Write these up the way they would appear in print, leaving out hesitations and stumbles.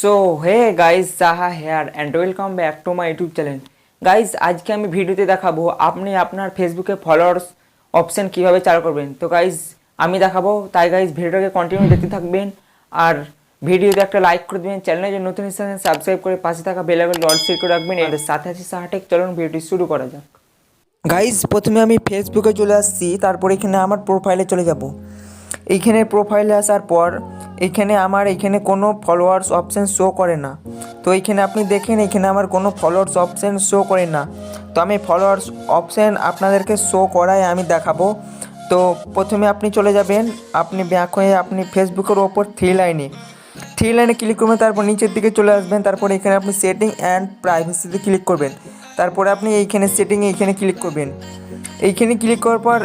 So hey guys Saha here and welcome back to my YouTube channel. Guys আজকে আমি ভিডিওতে দেখাবো আপনি আপনার ফেসবুকে ফলোয়ার্স অপশান কীভাবে চালু করবেন। তো গাইজ আমি দেখাবো, তাই গাইজ ভিডিওটাকে কন্টিনিউ দেখতে থাকবেন আর ভিডিওতে একটা লাইক করে দেবেন। চ্যানেলে যে নতুন এসেছেন সাবস্ক্রাইব করে পাশে থাকা বেল আইকন অল সেট করে রাখবেন। এর সাথে আছে সাহাটেক। চলুন ভিডিওটি শুরু করা যাক। গাইজ প্রথমে আমি ফেসবুকে চলে আসছি, তারপর এখানে আমার প্রোফাইলে চলে যাব। এইখানে প্রোফাইলে আসার পর এখানে আমার কোনো ফলোয়ার্স অপশান শো করে না। তো এইখানে আপনি দেখেন এখানে আমার কোনো ফলোয়ার্স অপশান শো করে না। তো আমি ফলোয়ার্স অপশান আপনাদেরকে শো করায় আমি দেখাবো। তো প্রথমে আপনি চলে যাবেন, আপনি ব্যাক হয়ে আপনি ফেসবুকের ওপর থ্রি লাইনে ক্লিক করবেন, তারপর নিচের দিকে চলে আসবেন। তারপর এখানে আপনি সেটিং অ্যান্ড প্রাইভেসিতে ক্লিক করবেন। তারপরে আপনি এইখানে সেটিংয়ে ক্লিক করবেন। এইখানে ক্লিক করার পর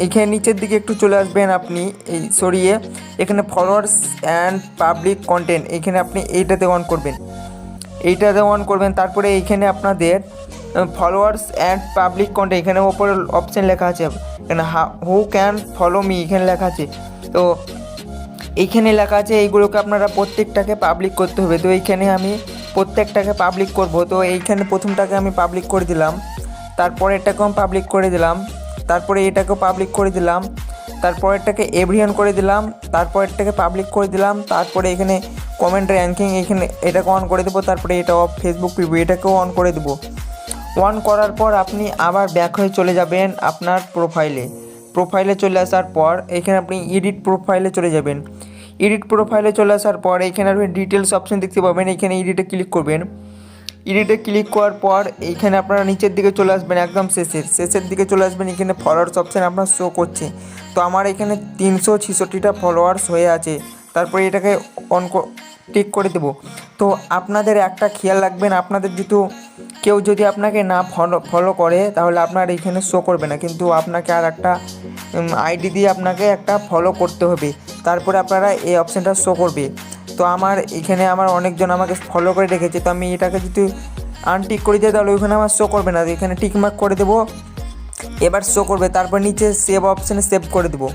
এইখানে নিচের দিকে একটু চলে আসবেন, আপনি এই সরিয়ে এখানে ফলোয়ার্স অ্যান্ড পাবলিক কন্টেন্ট এইখানে আপনি এইটাতে অন করবেন। তারপরে এইখানে আপনাদের ফলোয়ার্স অ্যান্ড পাবলিক কন্টেন্ট এখানে ওপরে অপশান লেখা আছে, এখানে হু ক্যান ফলো মি এখানে লেখা আছে। তো এইখানে লেখা আছে এইগুলোকে আপনারা প্রত্যেকটাকে পাবলিক করতে হবে। তো এইখানে আমি প্রত্যেকটাকে পাবলিক করব। তো এইখানে প্রথমটাকে আমি পাবলিক করে দিলাম, তারপরে এটাকেও আমি পাবলিক করে দিলাম, তারপরে এটাকেও পাবলিক করে দিলাম, তারপরে এটাকে এভরিওয়ান করে দিলাম, তারপরে এটাকে পাবলিক করে দিলাম। তারপরে এখানে কমেন্ট র্যাঙ্কিং এখানে এটাকে অন করে দেবো। তারপরে এটা ফেসবুক প্রিভিউ এটাকেও অন করে দেবো। অন করার পর আপনি আবার ব্যাক হয়ে চলে যাবেন আপনার প্রোফাইলে চলে আসার পর এখানে আপনি এডিট প্রোফাইলে চলে যাবেন। এডিট প্রোফাইলে চলে আসার পর এখানে আপনি ডিটেলস অপশান দেখতে পাবেন, এখানে এডিটে ক্লিক করবেন। এডিটে ক্লিক করার পর এইখানে আপনারা নিচের দিকে চলে আসবেন, একদম শেষের দিকে চলে আসবেন। এখানে ফলোয়ার্স অপশান আপনার শো করছে। তো আমার এখানে 366টা ফলোয়ার্স হয়ে আছে। তারপরে এটাকে টিক করে দেবো। তো আপনাদের একটা খেয়াল রাখবেন, আপনাদের কেউ যদি আপনাকে না ফলো করে তাহলে আপনার এখানে শো করবে না, কিন্তু আপনাকে আর একটা আইডি দিয়ে আপনাকে একটা ফলো করতে হবে, তারপরে আপনারা এই অপশানটা শো করবে। তো আমার এখানে অনেকজন আমাকে ফলো করে রেখেছে। তো আমি এটাকে যদি আনটিক করে দিই তাহলে ওইখানে আমার শো করবে না। এখানে টিকমার্ক করে দেবো, এবার শো করবে। তারপর নিচে সেভ অপশানে সেভ করে দেবো।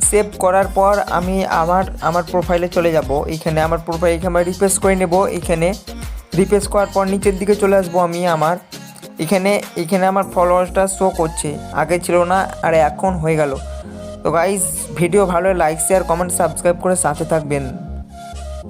সেভ করার পর আমি আমার প্রোফাইলে চলে যাব। এইখানে আমার প্রোফাইল এখানে রিফ্রেশ করে নেব। এখানে রিফ্রেশ করার পর নিচের দিকে চলে আসবো আমি এখানে আমার ফলোয়ার্সটা শো করছে, আগে ছিল না আর এখন হয়ে গেল। তো গাইজ ভিডিও ভালো লাইক শেয়ার কমেন্ট সাবস্ক্রাইব করে সাথে থাকবেন।